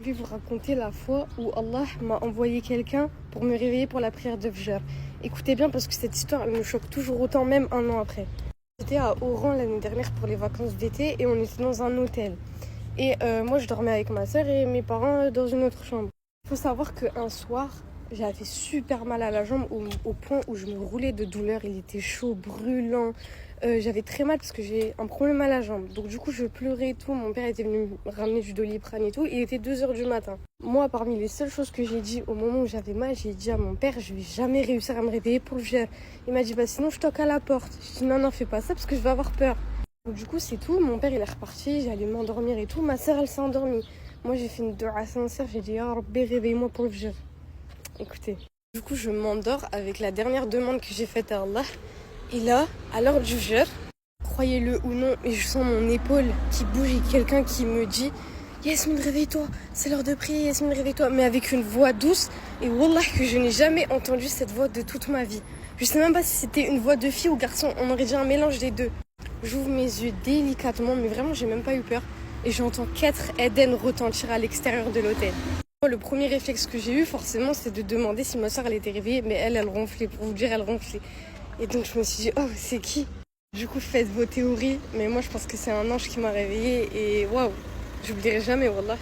Je vais vous raconter la fois où Allah m'a envoyé quelqu'un pour me réveiller pour la prière de Fajr. Écoutez bien parce que cette histoire elle me choque toujours autant, même un an après. J'étais à Oran l'année dernière pour les vacances d'été et on était dans un hôtel. Et moi je dormais avec ma soeur et mes parents dans une autre chambre. Il faut savoir qu'un soir, j'avais super mal à la jambe au point où je me roulais de douleur. Il était chaud, brûlant. J'avais très mal parce que j'ai un problème à la jambe. Donc du coup, je pleurais et tout. Mon père était venu me ramener du Doliprane et tout. Il était 2h du matin. Moi, parmi les seules choses que j'ai dit au moment où j'avais mal, j'ai dit à mon père, je vais jamais réussir à me réveiller pour le Fajr. Il m'a dit, bah sinon je toque à la porte. Je dis, non, fais pas ça parce que je vais avoir peur. Donc du coup, c'est tout. Mon père, il est reparti. J'allais m'endormir et tout. Ma soeur, elle s'est endormie. Moi, j'ai fait une dua sincère. J'ai dit, ya Rabbi, réveille-moi pour le Fajr. Écoutez. Du coup, je m'endors avec la dernière demande que j'ai faite à Allah. Et là, à l'heure du Fajr, croyez-le ou non, mais je sens mon épaule qui bouge et quelqu'un qui me dit Yasmine, réveille-toi, c'est l'heure de prier, Yasmine, réveille-toi. Mais avec une voix douce. Et wallah que je n'ai jamais entendu cette voix de toute ma vie. Je sais même pas si c'était une voix de fille ou garçon, on aurait dit un mélange des deux. J'ouvre mes yeux délicatement, mais vraiment, j'ai même pas eu peur. Et j'entends 4 Eden retentir à l'extérieur de l'hôtel. Le premier réflexe que j'ai eu, forcément, c'est de demander si ma soeur elle était réveillée. Mais elle ronflait, pour vous dire, elle ronflait. Et donc je me suis dit, oh, c'est qui? Du coup, faites vos théories, mais moi je pense que c'est un ange qui m'a réveillée et waouh, j'oublierai jamais, wallah.